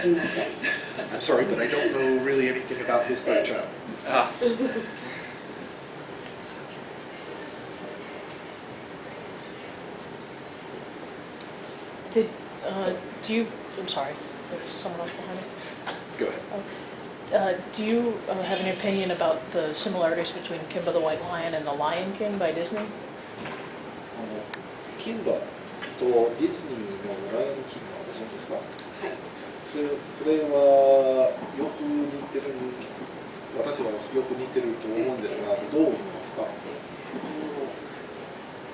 りません。I'm sorry, but I don't know really anything about his third child. Do you? I'm sorry. There's someone else behind me. Go ahead. Do you have any opinion about the similarities between Kimba the White Lion and The Lion King by Disney? キンバとディズニーのライオンキングはご存知ですか？はい。それはよく似てる、私はよく似てると思うんですが、どう思いますか？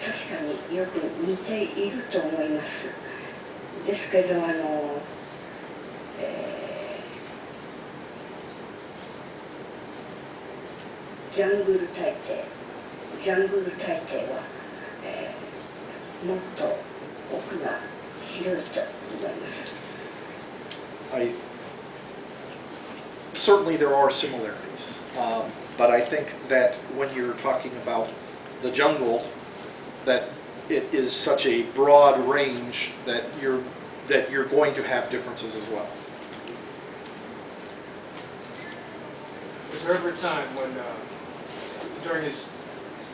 確かによく似ていると思います。ですけどジャングル大帝は、もっと奥が広いと思います。Certainly there are similarities, but I think that when you're talking about the jungle, that it is such a broad range that you're going to have differences as well. Was there ever a time when, during his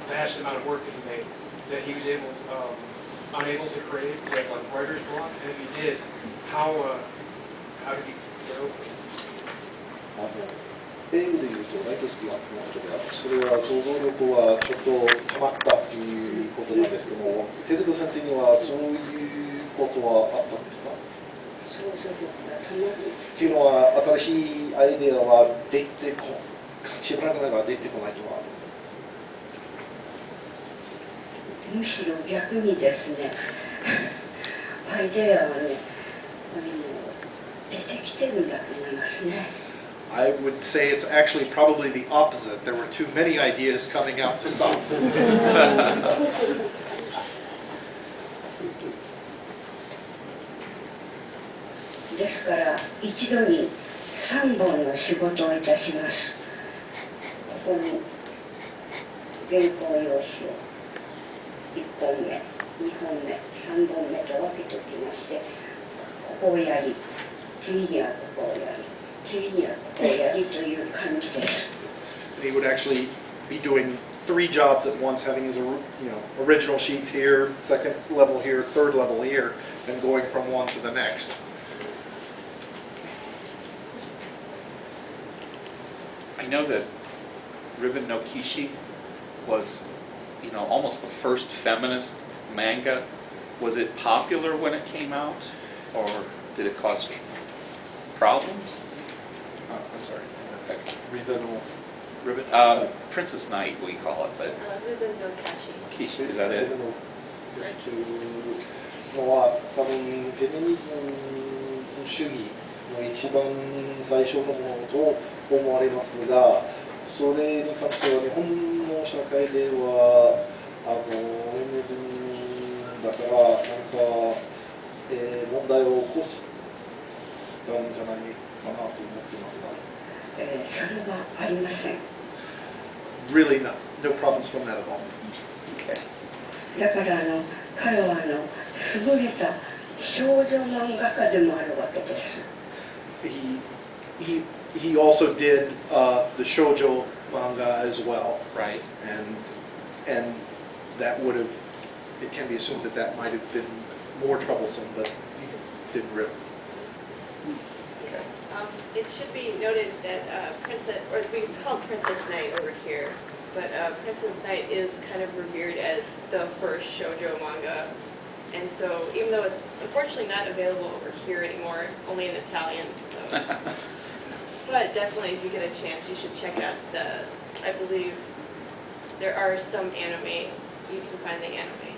vast amount of work that he made, that he was unable to create, like writer's block? And if he did, how did he get over it? 英語で言うとライトスピアのことである。それは想像力はちょっと溜まったということなんですけども、手塚先生にはそういうことはあったんですか？っていうのは新しいアイデアはしばらくなら出てこないとは。むしろ逆にですね、アイデアはね、出てきてるんだと思いますね。I would say it's actually probably the opposite. There were too many ideas coming out to stop. ですから一度に3本の仕事をいたします。ここに原稿用紙を1本目、2本目、3本目と分けておきまして、ここをやり、次にはここをやり。He would actually be doing 3 jobs at once, having his original sheet here, second level here, third level here, and going from one to the next. I know that Ribbon no Kishi was, almost the first feminist manga. Was it popular when it came out, or did it cause problems? I'm sorry. Ribbon? Princess Knight, we call it, but... Ribbon no Kishi. Is that it? のは多分フェミニズム主義の一番最初のものと思われますが、それに関しては日本の社会ではフェミニズムだから問題を起こしたんじゃないかなと思っていますが。それはありません。Really no problems from that at all. Okay. だから彼は優れた少女漫画家でもあるわけです。He also did the shoujo manga as well, right? And that would have, it can be assumed that might have been more troublesome, but he didn't really. It should be noted that it's called Princess Knight over here, but Princess Knight is kind of revered as the first shoujo manga, and so even though it's unfortunately not available over here anymore, only in Italian, so. But definitely, if you get a chance, you should check out I believe there are some anime. You can find the anime.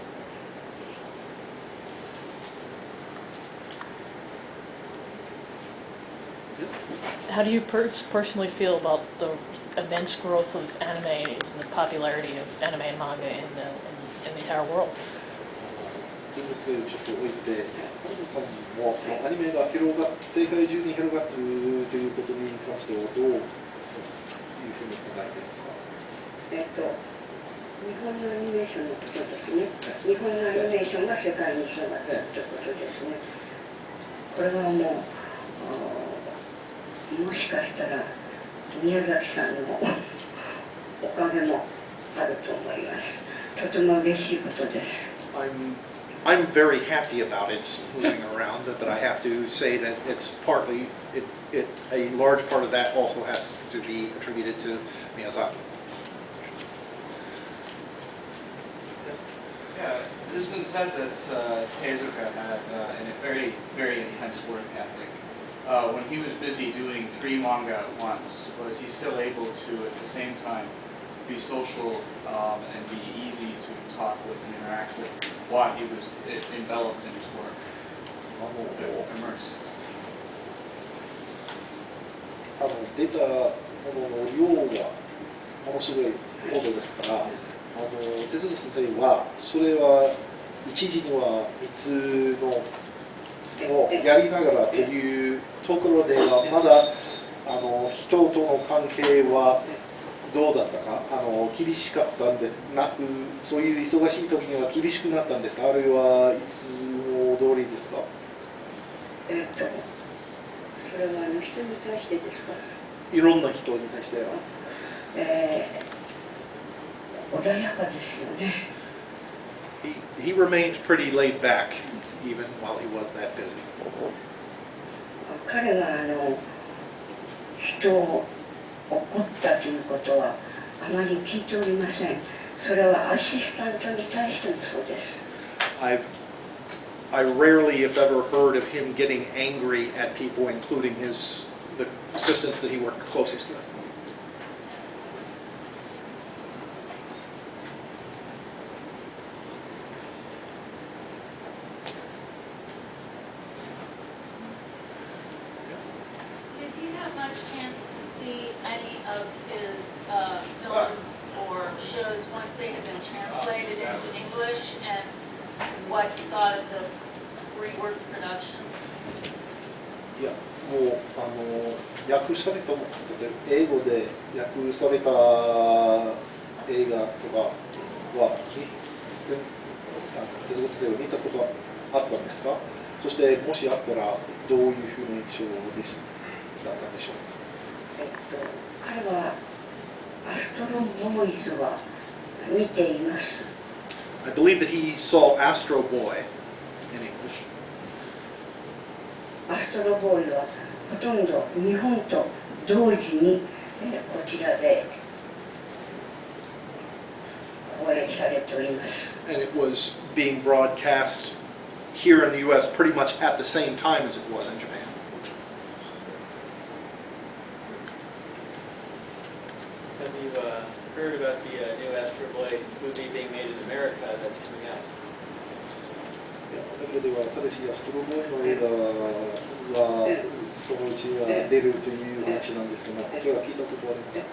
How do you personally feel about the immense growth of anime and the popularity of anime and manga in the entire world? ちょっと置いて、ハルコさんもアニメが世界中に広がっているということに関してはどういうふうに考えていますか？日本のアニメーションのことですね。日本のアニメーションが世界に広がっているということですね。これはもうもしかしたら宮崎さんのおかげもあると思います。とても嬉しいことです。I'm very happy about its moving around, but I have to say that it's partly, a large part of that also has to be attributed to Miyazaki. Yeah, it has been said that Tezuka had a very, very intense work ethic. When he was busy doing 3 manga at once, was he still able to, at the same time, be social and be easy to talk with and interact with while he was enveloped in his work, immersed? 出たものの量がものすごいほどですから、手塚先生はそれは一時には密のをやりながらというところではまだ人との関係はどうだったか、厳しかったんでなく、そういう忙しい時には厳しくなったんですか、あるいはいつも通りですか。それは人に対してですか。いろんな人に対しては。穏やかですよね。He remained pretty laid back even while he was that busy. 彼が人を怒ったということはあまり聞いておりません。それはアシスタントに対してもそうです。I rarely, if ever, heard of him getting angry at people, including the assistants that he worked closest with. Did you have much chance to see any of his films or shows once they had been translated into English, and what you thought of the reworked productions? いや、もう訳されたもので、英語で訳された映画とかは手塚先生を見たことはあったんですか。そしてもしあったらどういうふうな印象だったんでしょうか。彼はアストロボーイズは見ています。I believe that he saw Astro Boy in English. アストロボーイはほとんど日本と同時にこちらで放映されております。And it was being broadcast here in the U.S. pretty much at the same time as it was in Japan. Have you heard about the new Astro Boy movie being made in America that's coming out? アメリカでは新しいアストロボーイの映画はそのうちには出るという話なんですが、それは聞いたことありますか。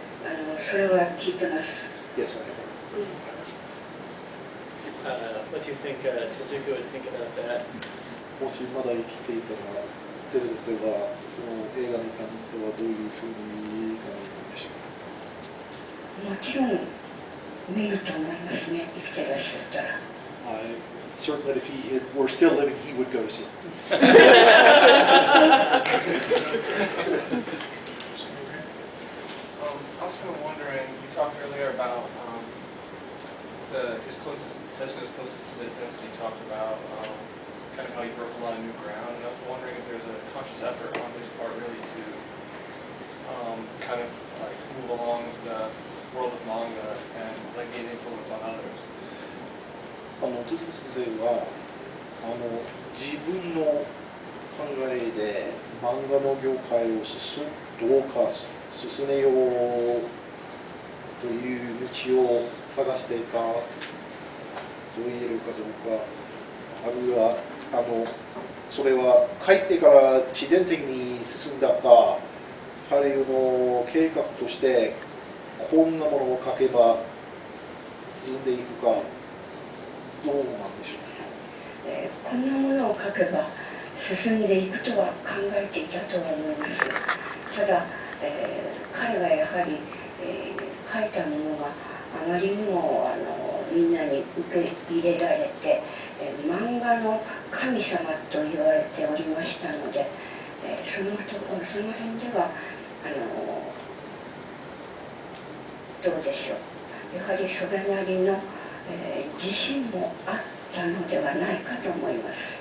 それは聞いてます。Yes, I have. What do you think Tezuka would think about that? もしまだ生きていたら、手塚先生はその映画に関してはどういうふうに考えたんでしょうか。もちろん見ると思いますね。生きてらっしゃったら。Certain that if he were still living, he would go to see it. I was kind of wondering, you talked earlier about Tezuka's closest assistants, and you talked about kind of how he broke a lot of new ground, and I was wondering if there's a conscious effort on his part really to kind of like move along the world of manga and like be an influence on others. 手塚先生は自分の考えで漫画の業界をどうか進めようという道を探していたと言えるかどうか、あるいはそれは帰ってから自然的に進んだか、彼の計画としてこんなものを書けば進んでいくか。どうなんでしょう。こんなものを書けば進んでいくとは考えていたとは思います。ただ、彼はやはり、書いたものがあまりにもみんなに受け入れられて、漫画の神様と言われておりましたので、その辺ではどうでしょう、やはりそれなりの、自信もあったのではないかと思います。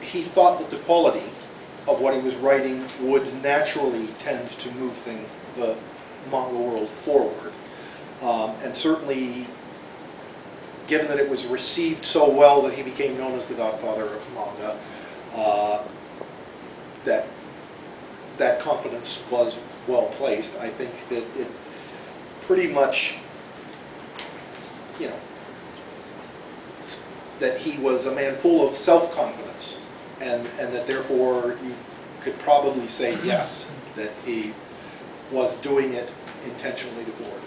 He thought that the quality of what he was writing would naturally tend to move the manga world forward. And certainly, given that it was received so well that he became known as the godfather of manga, that confidence was well placed. I think that it pretty much, that he was a man full of self-confidence, and that therefore you could probably say yes, that he was doing it intentionally to forward.